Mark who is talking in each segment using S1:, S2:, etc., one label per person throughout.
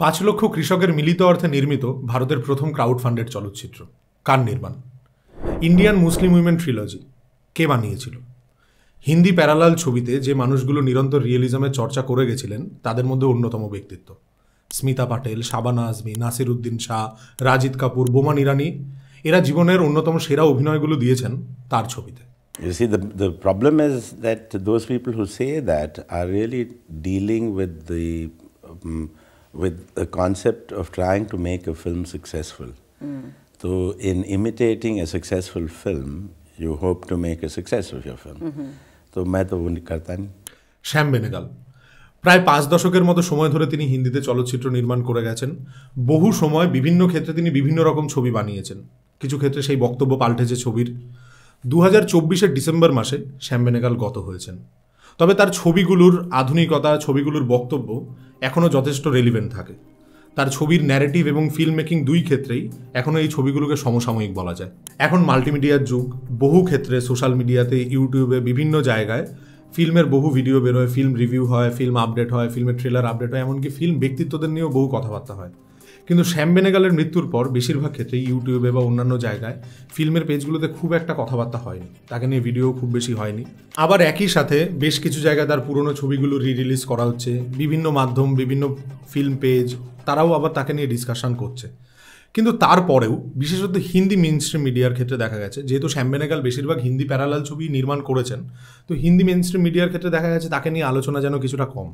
S1: ৫ লক্ষ কৃষকের মিলিত অর্থে নির্মিত ভারতের প্রথম ক্রাউড ফান্ডেড চলচ্চিত্র। কার নির্মাণ? Indian Muslim women trilogy. কে বানিয়েছিল? হিন্দি প্যারালাল ছবিতে যে মানুষগুলো নিরন্তর রিয়েলিজমের চর্চা করে গেছিলেন তাদের মধ্যে অন্যতম ব্যক্তিত্ব স্মিতা পাটেল, শাবানা আজমি, নাসির উদ্দিন শাহ, রাজিদ কাপুর, বোমান ইরানি। এরা জীবনের অন্যতম সেরা অভিনয়গুলো দিয়েছেন তার ছবিতে।
S2: You see, the problem is that those people who say that are really dealing with the concept of trying to make a film successful. So in imitating a successful film, you hope to make a success of your film. So मैं तो वो नहीं करता नहीं।
S1: শ্যাম বেনেগাল প্রায় 5 দশকের মতো সময় ধরে তিনি হিন্দিতে চলচ্চিত্র নির্মাণ করে গেছেন। বহু সময় বিভিন্ন ক্ষেত্রে তিনি বিভিন্ন রকম ছবি বানিয়েছেন। কিছু ক্ষেত্রে সেই বক্তব্য পাল্টেছে ছবির। 2024 ডিসেম্বর মাসে শ্যাম বেনেগাল গত হয়েছেন। তবে তার ছবিগুলোর আধুনিকতা, ছবিগুলোর বক্তব্য এখনও যথেষ্ট রেলিভেন্ট থাকে। তার ছবির ন্যারেটিভ এবং ফিল্ম মেকিং দুই ক্ষেত্রেই এখনও এই ছবিগুলোকে সমসাময়িক বলা যায়। এখন মাল্টিমিডিয়ার যুগ। বহু ক্ষেত্রে সোশ্যাল মিডিয়াতে, ইউটিউবে, বিভিন্ন জায়গায় ফিল্মের বহু ভিডিও বেরোয়, ফিল্ম রিভিউ হয়, ফিল্ম আপডেট হয়, ফিল্মের ট্রেলার আপডেট হয়, এমনকি ফিল্ম ব্যক্তিত্বদের নিয়েও বহু কথাবার্তা হয়। কিন্তু শ্যাম বেনেগালের মৃত্যুর পর বেশিরভাগ ক্ষেত্রে ইউটিউবে বা অন্যান্য জায়গায় ফিল্মের পেজগুলোতে খুব একটা কথাবার্তা হয়নি, তাকে নিয়ে ভিডিও খুব বেশি হয়নি। আবার একই সাথে বেশ কিছু জায়গায় তার পুরনো ছবিগুলো রিলিজ করা হচ্ছে। বিভিন্ন মাধ্যম, বিভিন্ন ফিল্ম পেজ তারাও আবার তাকে নিয়ে ডিসকাশন করছে। কিন্তু তারপরেও বিশেষত হিন্দি মেইনস্ট্রিম মিডিয়ার ক্ষেত্রে দেখা গেছে, যেহেতু শ্যাম বেনেগাল বেশিরভাগ হিন্দি প্যারালাল ছবি নির্মাণ করেছেন, তো হিন্দি মেইনস্ট্রিম মিডিয়ার ক্ষেত্রে দেখা গেছে তাকে নিয়ে আলোচনা যেন কিছুটা কম।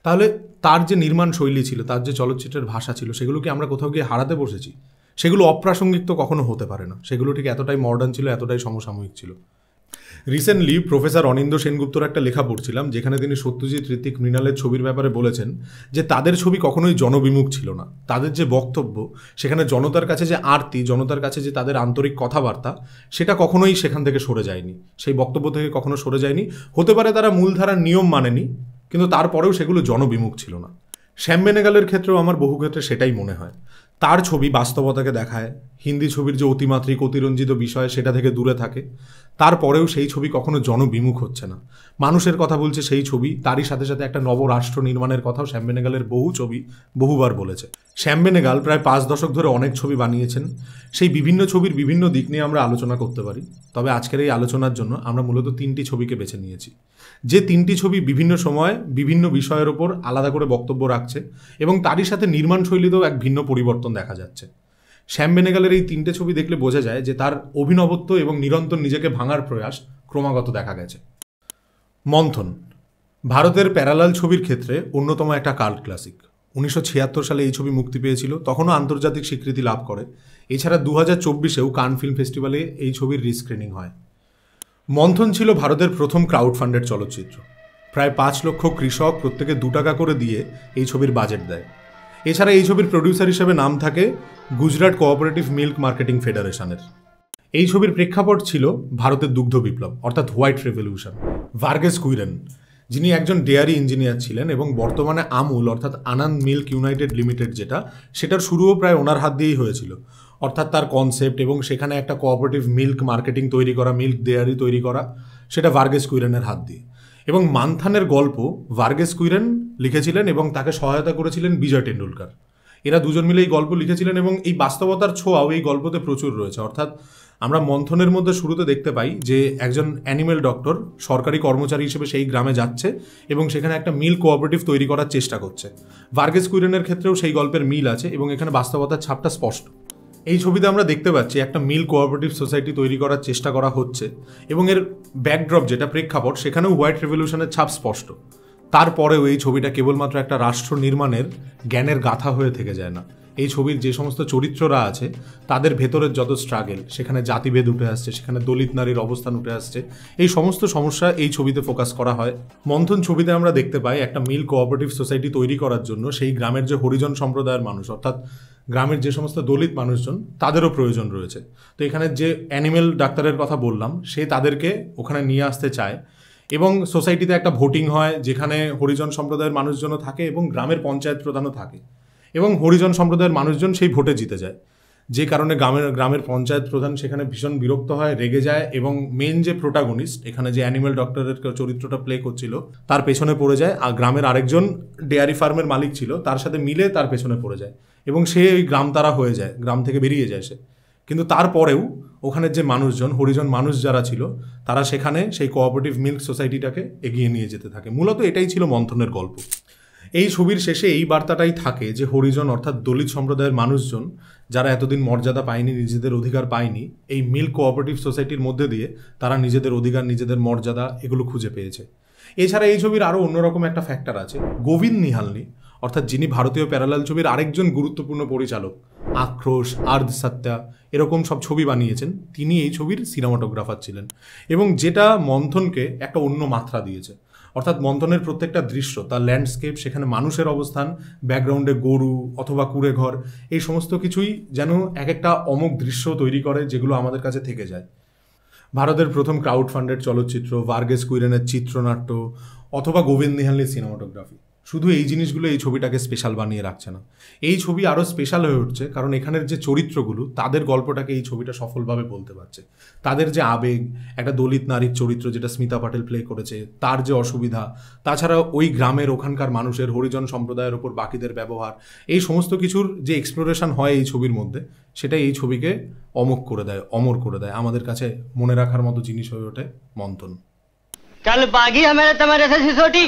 S1: তাহলে তার যে নির্মাণ শৈলী ছিল, তার যে চলচ্চিত্রের ভাষা ছিল, সেগুলোকে আমরা কোথাও গিয়ে হারাতে বসেছি? সেগুলো অপ্রাসঙ্গিক তো কখনো হতে পারে না। সেগুলো ঠিক এতটাই মডার্ন ছিল, এতটাই সমসাময়িক ছিল। রিসেন্টলি প্রফেসর অনিন্দ্য সেনগুপ্তর একটা লেখা পড়ছিলাম, যেখানে তিনি সত্যজিৎ, ঋত্বিক, মৃণালের ছবির ব্যাপারে বলেছেন যে তাদের ছবি কখনোই জনবিমুখ ছিল না। তাদের যে বক্তব্য, সেখানে জনতার কাছে যে আরতি, জনতার কাছে যে তাদের আন্তরিক কথাবার্তা, সেটা কখনোই সেখান থেকে সরে যায়নি, সেই বক্তব্য থেকে কখনো সরে যায়নি। হতে পারে তারা মূলধারার নিয়ম মানেনি, কিন্তু তারপরেও সেগুলো জনবিমুখ ছিল না। শ্যাম বেনেগালের ক্ষেত্রেও আমার বহু ক্ষেত্রে সেটাই মনে হয়। তার ছবি বাস্তবতাকে দেখায়, হিন্দি ছবির যে অতিমাত্রিক, অতিরঞ্জিত বিষয় সেটা থেকে দূরে থাকে। তারপরেও সেই ছবি কখনো জনবিমুখ হচ্ছে না, মানুষের কথা বলছে সেই ছবি। তারই সাথে সাথে একটা নবরাষ্ট্র নির্মাণের কথাও শ্যাম বেনেগালের বহু ছবি বহুবার বলেছে। শ্যাম বেনেগাল প্রায় 5 দশক ধরে অনেক ছবি বানিয়েছেন। সেই বিভিন্ন ছবির বিভিন্ন দিক নিয়ে আমরা আলোচনা করতে পারি। তবে আজকের এই আলোচনার জন্য আমরা মূলত 3টি ছবিকে বেছে নিয়েছি, যে 3টি ছবি বিভিন্ন সময় বিভিন্ন বিষয়ের ওপর আলাদা করে বক্তব্য রাখছে এবং তারই সাথে নির্মাণ শৈলীতেও এক ভিন্ন পরিবর্তন দেখা যাচ্ছে। শ্যাম বেনেগালের এই 3টে ছবি দেখলে বোঝা যায় যে তার অভিনবত্ব এবং নিরন্তর নিজেকে ভাঙার প্রয়াস ক্রমাগত দেখা গেছে। মন্থন ভারতের প্যারালাল ছবির ক্ষেত্রে অন্যতম একটা কাল্ট ক্লাসিক। 1976 সালে এই ছবি মুক্তি পেয়েছিল, তখনও আন্তর্জাতিক স্বীকৃতি লাভ করে। এছাড়া 2024-এও কান ফিল্ম ফেস্টিভ্যালে এই ছবির রিস্ক্রিনিং হয়। মন্থন ছিল ভারতের প্রথম ক্রাউড ফান্ডেড চলচ্চিত্র। প্রায় 5 লক্ষ কৃষক প্রত্যেকে 2 টাকা করে দিয়ে এই ছবির বাজেট দেয়। এছাড়া এই ছবির প্রডিউসার হিসেবে নাম থাকে গুজরাট কোঅপারেটিভ মিল্ক মার্কেটিং ফেডারেশনের। এই ছবির প্রেক্ষাপট ছিল ভারতের দুগ্ধ বিপ্লব, অর্থাৎ হোয়াইট রেভলিউশন। ভার্গেস কুইরেন, যিনি একজন ডেয়ারি ইঞ্জিনিয়ার ছিলেন এবং বর্তমানে আমুল অর্থাৎ আনন্দ মিল্ক ইউনাইটেড লিমিটেড সেটার শুরুও প্রায় ওনার হাত দিয়েই হয়েছিল। অর্থাৎ তার কনসেপ্ট এবং সেখানে একটা কোঅপারেটিভ মিল্ক মার্কেটিং তৈরি করা, মিল্ক ডেয়ারি তৈরি করা, সেটা ভার্গেস কুইরেনের হাত দিয়ে। এবং মান্থানের গল্প ভার্গেস কুইরেন লিখেছিলেন এবং তাকে সহায়তা করেছিলেন বিজয় টেন্ডুলকার। এরা দুজন মিলে এই গল্প লিখেছিলেন এবং এই বাস্তবতার ছোঁয়াও এই গল্পতে প্রচুর রয়েছে। অর্থাৎ আমরা মন্থনের মধ্যে শুরুতে দেখতে পাই যে একজন অ্যানিমেল ডক্টর সরকারি কর্মচারী হিসেবে সেই গ্রামে যাচ্ছে এবং সেখানে একটা মিল্ক কোঅপারেটিভ তৈরি করার চেষ্টা করছে। ভার্গেস কুইরেনের ক্ষেত্রেও সেই গল্পের মিল আছে এবং এখানে বাস্তবতার ছাপটা স্পষ্ট। এই ছবিতে আমরা দেখতে পাচ্ছি একটা মিল্ক কোঅপারেটিভ সোসাইটি তৈরি করার চেষ্টা করা হচ্ছে এবং এর ব্যাকড্রপ যেটা প্রেক্ষাপট, সেখানেও হোয়াইট রেভলিউশনের ছাপ স্পষ্ট। তারপরেও এই ছবিটা কেবলমাত্র একটা রাষ্ট্র নির্মাণের জ্ঞানের গাথা হয়ে থেকে যায় না। এই ছবির যে সমস্ত চরিত্ররা আছে তাদের ভেতরের যত স্ট্রাগেল, সেখানে জাতিভেদ উঠে আসছে, সেখানে দলিত নারীর অবস্থান উঠে আসছে, এই সমস্ত সমস্যা এই ছবিতে ফোকাস করা হয়। মন্থন ছবিতে আমরা দেখতে পাই একটা মিল্ক কোঅপারেটিভ সোসাইটি তৈরি করার জন্য সেই গ্রামের যে হরিজন সম্প্রদায়ের মানুষ, অর্থাৎ গ্রামের যে সমস্ত দলিত মানুষজন, তাদেরও প্রয়োজন রয়েছে। তো এখানে যে অ্যানিমেল ডাক্তারের কথা বললাম, সে তাদেরকে ওখানে নিয়ে আসতে চায় এবং সোসাইটিতে একটা ভোটিং হয় যেখানে হরিজন সম্প্রদায়ের মানুষজনও থাকে এবং গ্রামের পঞ্চায়েত প্রধানও থাকে এবং হরিজন সম্প্রদায়ের মানুষজন সেই ভোটে জিতে যায়। যে কারণে গ্রামের পঞ্চায়েত প্রধান সেখানে ভীষণ বিরক্ত হয়, রেগে যায়, এবং মেন যে প্রোটাগনিস্ট এখানে যে অ্যানিমেল ডক্টরের চরিত্রটা প্লে করছিল তার পেছনে পড়ে যায়, আর গ্রামের আরেকজন ডেয়ারি ফার্মের মালিক ছিল তার সাথে মিলে তার পেছনে পড়ে যায়, এবং সে ওই গ্রাম তারা হয়ে যায়, গ্রাম থেকে বেরিয়ে যায় সে। কিন্তু তারপরেও ওখানের যে মানুষজন, হরিজন মানুষ যারা ছিল, তারা সেখানে সেই কোঅপারেটিভ মিল্ক সোসাইটিটাকে এগিয়ে নিয়ে যেতে থাকে। মূলত এটাই ছিল মন্থনের গল্প। এই ছবির শেষে এই বার্তাটাই থাকে যে হরিজন অর্থাৎ দলিত সম্প্রদায়ের মানুষজন যারা এতদিন মর্যাদা পায়নি, নিজেদের অধিকার পায়নি, এই মিল্ক কোঅপারেটিভ সোসাইটির মধ্যে দিয়ে তারা নিজেদের অধিকার, নিজেদের মর্যাদা এগুলো খুঁজে পেয়েছে। এছাড়া এই ছবির আরও অন্যরকম একটা ফ্যাক্টর আছে। গোবিন্দ নিহালনি অর্থাৎ যিনি ভারতীয় প্যারালাল ছবির আরেকজন গুরুত্বপূর্ণ পরিচালক, আক্রোশ, আর্ধ সত্যা এরকম সব ছবি বানিয়েছেন, তিনি এই ছবির সিনেমাটোগ্রাফার ছিলেন, এবং যেটা মন্থনকে একটা অন্য মাত্রা দিয়েছে। অর্থাৎ মন্থনের প্রত্যেকটা দৃশ্য, তার ল্যান্ডস্কেপ, সেখানে মানুষের অবস্থান, ব্যাকগ্রাউন্ডে গরু অথবা কুড়ে ঘর, এই সমস্ত কিছুই যেন এক একটা অমোঘ দৃশ্য তৈরি করে যেগুলো আমাদের কাছে থেকে যায়। ভারতের প্রথম ক্রাউড ফান্ডেড চলচ্চিত্র, ভার্গেস কুইরেনের চিত্রনাট্য অথবা গোবিন্দ নিহালনির সিনেমাটোগ্রাফি, শুধু এই জিনিসগুলো এই ছবিটাকে স্পেশাল বানিয়ে রাখছে না, এই ছবি আরও স্পেশাল হয়ে উঠছে কারণ এখানের যে চরিত্রগুলো, তাদের গল্পটাকে এই ছবিটা সফলভাবে বলতে পারছে। তাদের যে আবেগ, একটা দলিত নারীর চরিত্র যেটা স্মিতা পাটেল প্লে করেছে, তার যে অসুবিধা, তাছাড়া ওই গ্রামের ওখানকার মানুষের, হরিজন সম্প্রদায়ের ওপর বাকিদের ব্যবহার, এই সমস্ত কিছুর যে এক্সপ্লোরেশন হয় এই ছবির মধ্যে, সেটা এই ছবিকে অমোঘ করে দেয়, অমর করে দেয়, আমাদের কাছে মনে রাখার মতো জিনিস হয়ে ওঠে মন্থন।
S3: चल पाएगी हमारे तुम्हारे से सिसोटी?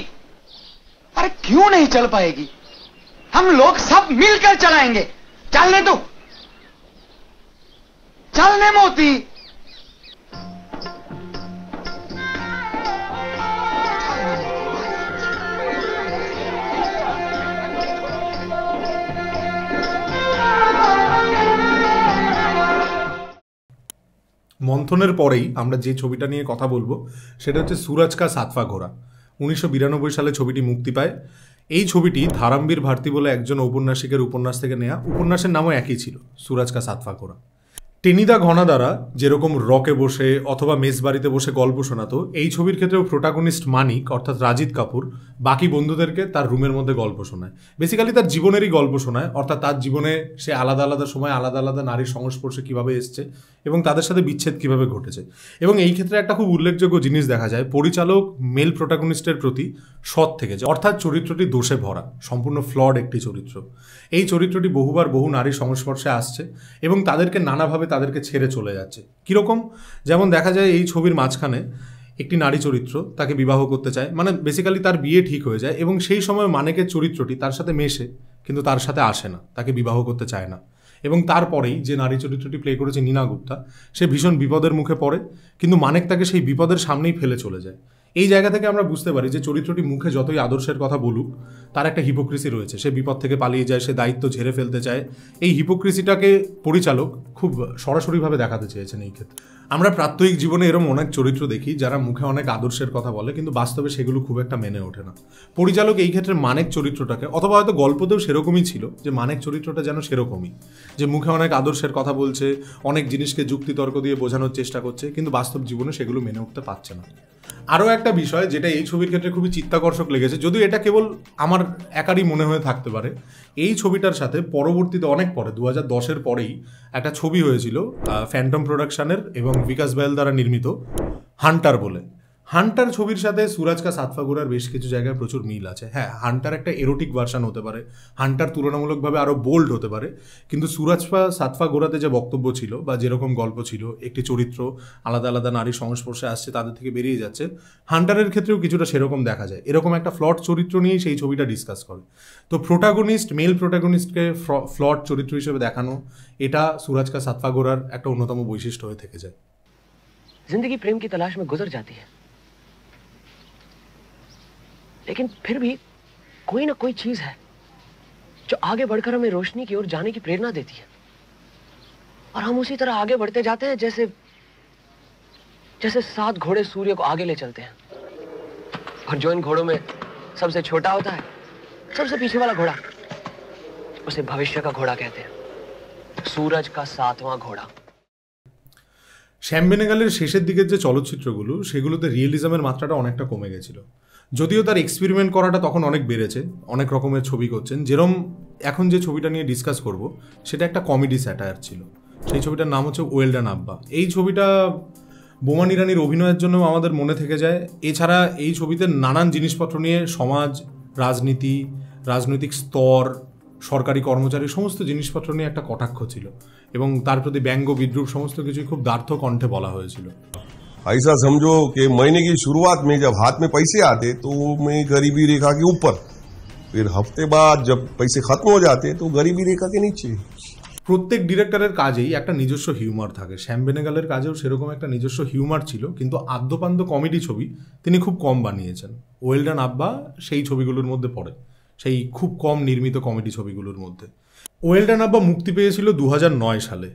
S3: अरे क्यों नहीं चल पाएगी? हम लोग सब मिलकर चलाएंगे। चलने दो, चलने मोती।
S1: মন্থনের পরেই আমরা যে ছবিটা নিয়ে কথা বলবো সেটা হচ্ছে সুরজ কা সাতফা ঘোড়া। 1992 সালে ছবিটি মুক্তি পায়। এই ছবিটি ধারামবীর ভারতী বলে একজন ঔপন্যাসিকের উপন্যাস থেকে নেয়া। উপন্যাসের নামও একই ছিল, সুরজ কা সাতফা ঘোড়া। টেনিদা ঘনাদারা যেরকম রকে বসে অথবা মেস বাড়িতে বসে গল্প শোনাতো, এই ছবির ক্ষেত্রেও প্রোটাগনিস্ট মানিক অর্থাৎ রাজিত কাপুর বাকি বন্ধুদেরকে তার রুমের মধ্যে গল্প শোনায়। বেসিক্যালি তার জীবনেরই গল্প শোনায়, অর্থাৎ তার জীবনে সে আলাদা আলাদা সময় আলাদা আলাদা নারীর সংস্পর্শে কীভাবে এসছে এবং তাদের সাথে বিচ্ছেদ কীভাবে ঘটেছে। এবং এই ক্ষেত্রে একটা খুব উল্লেখযোগ্য জিনিস দেখা যায়, পরিচালক মেল প্রোটাগনিস্টের প্রতি সৎ থেকেছে, অর্থাৎ চরিত্রটি দোষে ভরা, সম্পূর্ণ ফ্লড একটি চরিত্র। এই চরিত্রটি বহুবার বহু নারীর সংস্পর্শে আসছে এবং তাদেরকে নানাভাবে তাদেরকে ছেড়ে চলে যাচ্ছে। কীরকম? যেমন দেখা যায় এই ছবির মাঝখানে একটি নারী চরিত্র তাকে বিবাহ করতে চায়, মানে বেসিক্যালি তার বিয়ে ঠিক হয়ে যায় এবং সেই সময় মানিকের চরিত্রটি তার সাথে মেশে কিন্তু তার সাথে আসে না, তাকে বিবাহ করতে চায় না। এবং তারপরেই যে নারী চরিত্রটি প্লে করেছে নীনা গুপ্তা, সে ভীষণ বিপদের মুখে পড়ে, কিন্তু মানিক তাকে সেই বিপদের সামনেই ফেলে চলে যায়। এই জায়গা থেকে আমরা বুঝতে পারি যে চরিত্রটি মুখে যতই আদর্শের কথা বলুক, তার একটা হিপোক্রিসি রয়েছে। সে বিপদ থেকে পালিয়ে যায়, সে দায়িত্ব ঝেড়ে ফেলতে চায়। এই হিপোক্রিসিটাকে পরিচালক খুব সরাসরিভাবে দেখাতে চেয়েছেন এই ক্ষেত্রে। আমরা প্রাত্যহিক জীবনে এরকম অনেক চরিত্র দেখি যারা মুখে অনেক আদর্শের কথা বলে কিন্তু বাস্তবে সেগুলো খুব একটা মেনে ওঠে না। পরিচালক এই ক্ষেত্রে মানিক চরিত্রটাকে, অথবা হয়তো গল্পতেও সেরকমই ছিল যে মানিক চরিত্রটা যেন সেরকমই, যে মুখে অনেক আদর্শের কথা বলছে, অনেক জিনিসকে যুক্তিতর্ক দিয়ে বোঝানোর চেষ্টা করছে, কিন্তু বাস্তব জীবনে সেগুলো মেনে উঠতে পারছে না। আরও একটা বিষয় যেটা এই ছবির ক্ষেত্রে খুবই চিত্তাকর্ষক লেগেছে, যদিও এটা কেবল আমার একারই মনে হয়ে থাকতে পারে, এই ছবিটার সাথে পরবর্তীতে অনেক পরে 2010-এর পরেই একটা ছবি হয়েছিল ফ্যান্টম প্রোডাকশনের এবং বিকাশ বায়াল দ্বারা নির্মিত, হান্টার বলে। হান্টার ছবির সাথে সুরজ কা সাতফা ঘোড়ার বেশ কিছু জায়গায় প্রচুর মিল আছে। হ্যাঁ, হান্টার একটা এরোটিক ভার্সন হতে পারে, হান্টার তুলনামূলকভাবে আরও বোল্ড হতে পারে, কিন্তু সুরজ কা সাতফা ঘোড়াতে যে বক্তব্য ছিল বা যেরকম গল্প ছিল, একটি চরিত্র আলাদা আলাদা নারীর সংস্পর্শে আসছে, তাদের থেকে বেরিয়ে যাচ্ছে, হান্টারের ক্ষেত্রেও কিছুটা সেরকম দেখা যায়। এরকম একটা ফ্লট চরিত্র নিয়েই সেই ছবিটা ডিসকাস করে। তো প্রোটাগনিস্ট, মেল প্রোটাগনিস্টকে ফ্লট চরিত্র হিসেবে দেখানো, এটা সুরজ কা সাতফা ঘোড়ার একটা অন্যতম বৈশিষ্ট্য হয়ে থেকে যায়।
S4: जिंदगी प्रेम की तलाश में गुजर जाती है, लेकिन फिर भी कोई ना कोई चीज है जो आगे बढ़कर हमें रोशनी की ओर जाने की प्रेरणा देती है, और हम उसी तरह आगे बढ़ते जाते हैं जैसे जैसे 7 घोड़े सूर्य को आगे ले चलते हैं, और जो इन घोड़ों में सबसे छोटा होता है, सबसे पीछे वाला घोड़ा, उसे भविष्य का घोड़ा कहते हैं, सूरज का 7वां घोड़ा।
S1: শ্যাম বেনেগালের শেষের দিকের যে চলচ্চিত্রগুলো, সেগুলোতে রিয়েলিজমের মাত্রাটা অনেকটা কমে গেছিল। যদিও তার এক্সপেরিমেন্ট করাটা তখন অনেক বেড়েছে, অনেক রকমের ছবি করছেন। যেরম এখন যে ছবিটা নিয়ে ডিসকাস করব সেটা একটা কমেডি স্যাটায়ার ছিল। সেই ছবিটার নাম হচ্ছে ওয়েল ডান আব্বা। এই ছবিটা বোমান ইরানির অভিনয়ের জন্য আমাদের মনে থেকে যায়। এছাড়া এই ছবিতে নানান জিনিসপত্র নিয়ে সমাজ, রাজনীতি, রাজনৈতিক স্তর, সরকারি কর্মচারী সমস্ত জিনিসপত্র নিয়ে একটা কটাক্ষ ছিল এবং তার প্রতি ব্যঙ্গ বিদ্রুপ সমস্ত কিছুই খুব দ্বার্থ কণ্ঠে বলা হয়েছিল।
S5: ऐसा समझो कि महीने की शुरुआत में जब हाथ में पैसे आते तो मैं गरीबी रेखा के ऊपर, फिर हफ्ते बाद जब पैसे खत्म हो जाते तो गरीबी रेखा के नीचे।
S1: প্রত্যেক ডিরেক্টরের কাজেই একটা নিজস্ব হিউমার থাকে। শ্যাম বেনেগালের কাজেও সেরকম একটা নিজস্ব হিউমার ছিল, কিন্তু আদ্যপান্ত কমেডি ছবি তিনি খুব কম বানিয়েছেন। ওয়েল ডান আব্বা সেই ছবিগুলোর মধ্যে পড়ে, সেই খুব কম নির্মিত কমেডি ছবিগুলোর মধ্যে। ওয়েল ডান আব্বা মুক্তি পেয়েছিল 2009 সালে।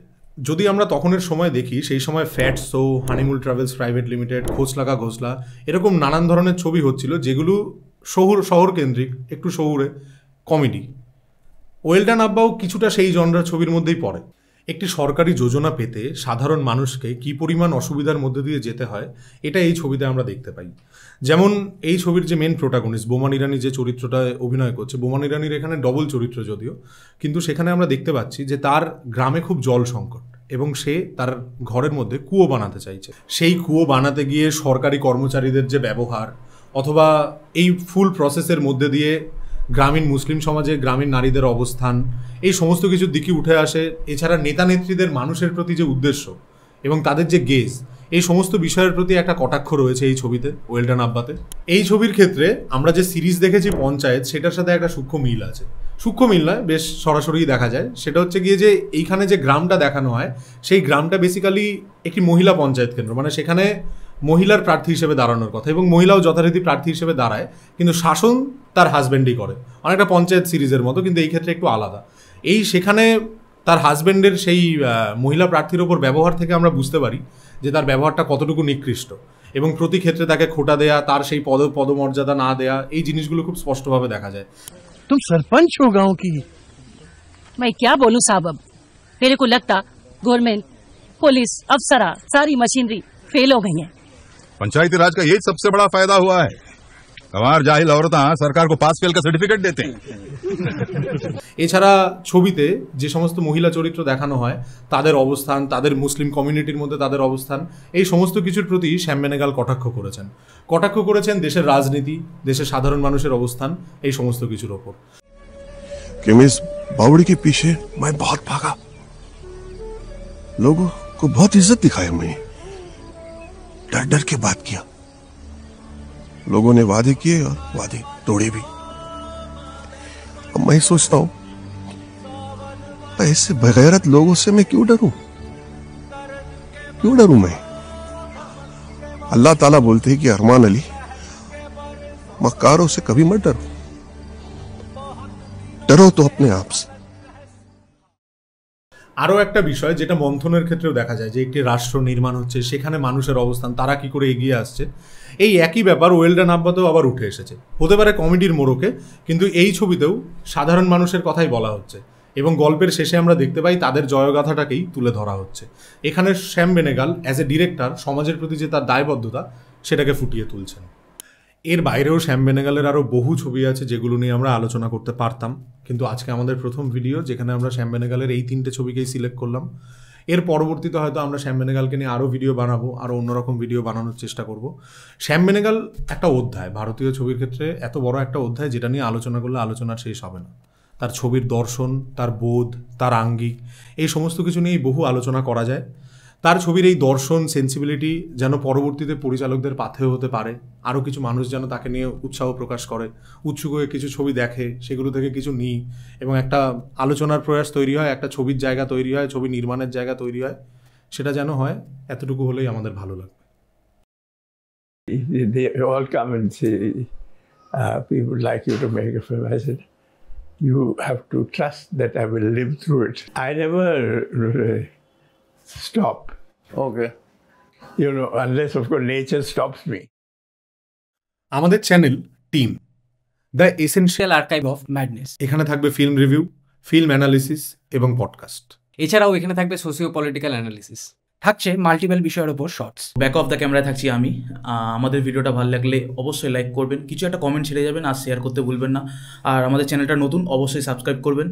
S1: যদি আমরা তখনের সময় দেখি, সেই সময় fat show, honeymoon travels private limited, Khosla Ghosla, এরকম নানান ধরনের ছবি হচ্ছিল যেগুলো শহর কেন্দ্রিক, একটু শহুরে কমেডি। ওয়েল ডান আব্বাও কিছুটা সেই জনরার ছবির মধ্যেই পড়ে। একটি সরকারি যোজনা পেতে সাধারণ মানুষকে কী পরিমাণ অসুবিধার মধ্যে দিয়ে যেতে হয় এটা এই ছবিতে আমরা দেখতে পাই। যেমন এই ছবির যে মেন প্রোটাগনিস্ট বোমান ইরানি যে চরিত্রটায় অভিনয় করছে, বোমান ইরানির এখানে ডবল চরিত্র যদিও, কিন্তু সেখানে আমরা দেখতে পাচ্ছি যে তার গ্রামে খুব জল সংকট এবং সে তার ঘরের মধ্যে কুয়ো বানাতে চাইছে। সেই কুয়ো বানাতে গিয়ে সরকারি কর্মচারীদের যে ব্যবহার, অথবা এই ফুল প্রসেসের মধ্যে দিয়ে গ্রামীণ মুসলিম সমাজে গ্রামীণ নারীদের অবস্থান, এই সমস্ত কিছুর দিকে উঠে আসে। এছাড়া নেতা নেত্রীদের মানুষের প্রতি যে উদ্দেশ্য এবং তাদের যে গেজ, এই সমস্ত বিষয়ের প্রতি একটা কটাক্ষ রয়েছে এই ছবিতে, ওয়েল ডান আব্বাতে। এই ছবির ক্ষেত্রে আমরা যে সিরিজ দেখেছি পঞ্চায়েত, সেটার সাথে একটা সূক্ষ্ম মিল আছে। সূক্ষ্ম মিল নয়, বেশ সরাসরি দেখা যায়। সেটা হচ্ছে গিয়ে যে এইখানে যে গ্রামটা দেখানো হয়, সেই গ্রামটা বেসিক্যালি একটি মহিলা পঞ্চায়েত কেন্দ্র, মানে সেখানে মহিলার প্রার্থী হিসেবে দাঁড়ানোর কথা এবং মহিলাও যথারীতি প্রার্থী হিসেবে দাঁড়ায়, কিন্তু শাসন তার হাজব্যান্ডই করে, অনেকটা পঞ্চায়েত সিরিজের মতো, কিন্তু এই ক্ষেত্রে একটু আলাদা। এই সেখানে তার হাজব্যান্ডের সেই মহিলা প্রার্থীর ওপর ব্যবহার থেকে আমরা বুঝতে পারি যে তার ব্যবহারটা কতটুকু নিকৃষ্ট এবং প্রতি ক্ষেত্রে তাকে খোটা দেয়া, তার সেই পদমর্যাদা না দেয়া, এই জিনিসগুলো খুব স্পষ্টভাবে দেখা যায়।
S6: तुम सरपंच हो गांव की।
S7: मैं क्या बोलूं साहब, अब मेरे को लगता गवर्नमेंट, पुलिस, अफसरा, सारी मशीनरी फेल हो गई है।
S8: पंचायती राज का यही सबसे बड़ा फायदा हुआ है। हमार जाहिल औरतें सरकार को पास फेल का सर्टिफिकेट देते हैं।
S1: এছাড়া ছবিতে যে সমস্ত মহিলা চরিত্র দেখানো হয়, তাদের অবস্থান, তাদের মুসলিম কমিউনিটির মধ্যে তাদের অবস্থান, এই সমস্ত কিছুর প্রতি শ্যাম বেনেগাল কটাক্ষ করেছেন দেশের রাজনীতি, দেশের সাধারণ মানুষের অবস্থান, এই সমস্ত কিছুর ওপর।
S5: कि मैं इस बावड़ी के पीछे मैं बहुत भागा, लोगों को बहुत इज्जत दिखाई, मैं डर डर के बात किया, लोगों ने वादे किए और वादे तोड़े भी। अब मैं सोचता हूं ऐसे बेगैरत लोगों से मैं क्यों डरूं मैं। अल्लाह ताला बोलते हैं कि अरमान अली, मक्कारों से कभी मत डरो तो अपने आप से।
S1: আরও একটা বিষয় যেটা মন্থনের ক্ষেত্রেও দেখা যায়, যে একটি রাষ্ট্র নির্মাণ হচ্ছে, সেখানে মানুষের অবস্থান, তারা কি করে এগিয়ে আসছে, এই একই ব্যাপার ওয়েল ডান আব্বাতেও আবার উঠে এসেছে। হতে পারে কমেডির মোড়কে, কিন্তু এই ছবিতেও সাধারণ মানুষের কথাই বলা হচ্ছে এবং গল্পের শেষে আমরা দেখতে পাই তাদের জয়গাথাটাকেই তুলে ধরা হচ্ছে। এখানে শ্যাম বেনেগাল অ্যাজ এ ডিরেক্টর সমাজের প্রতি যে তার দায়বদ্ধতা, সেটাকে ফুটিয়ে তুলছেন। এর বাইরেও শ্যাম বেনেগালের আরও বহু ছবি আছে যেগুলো নিয়ে আমরা আলোচনা করতে পারতাম, কিন্তু আজকে আমাদের প্রথম ভিডিও, যেখানে আমরা শ্যাম বেনেগালের এই 3টে ছবিকেই সিলেক্ট করলাম। এর পরবর্তীতে হয়তো আমরা শ্যাম বেনেগালকে নিয়ে আরও ভিডিও বানাবো, আরও অন্যরকম ভিডিও বানানোর চেষ্টা করব। শ্যাম বেনেগাল একটা অধ্যায়, ভারতীয় ছবির ক্ষেত্রে এত বড় একটা অধ্যায়, যেটা নিয়ে আলোচনা করলে আলোচনার শেষ হবে না। তার ছবির দর্শন, তার বোধ, তার আঙ্গিক, এই সমস্ত কিছু নিয়েই বহু আলোচনা করা যায়। তার ছবির এই দর্শন, সেন্সিবিলিটি যেন পরবর্তীতে পরিচালকদের পাথেয় হতে পারে, আরও কিছু মানুষ যেন তাকে নিয়ে উৎসাহ প্রকাশ করে, উৎসুক হয়ে কিছু ছবি দেখে, সেগুলো থেকে কিছু নিই এবং একটা আলোচনার প্রয়াস তৈরি হয়, একটা ছবির জায়গা তৈরি হয়, ছবি নির্মাণের জায়গা তৈরি হয়, সেটা যেন হয়, এতটুকু হলেই আমাদের ভালো লাগবে।
S9: They all come and say, we would like you to make a film. I said, you have to trust that I will live through it. I never stop.
S6: Okay.
S9: You know, unless of course nature stops me.
S1: আমাদের channel team the essential
S10: archive of madness,
S1: এখানে থাকবে film review, film analysis এবং podcast.
S10: এছাড়াও এখানে থাকবে socio political analysis. থাকছে multiple বিষয়ের ওপর শর্টস।
S11: ব্যাক অফ দ্য ক্যামেরায় থাকছি আমি। আমাদের ভিডিওটা ভালো লাগলে অবশ্যই লাইক করবেন, কিছু একটা কমেন্ট ছেড়ে যাবেন, আর শেয়ার করতে ভুলবেন না। আর আমাদের চ্যানেলটা নতুন, অবশ্যই সাবস্ক্রাইব করবেন।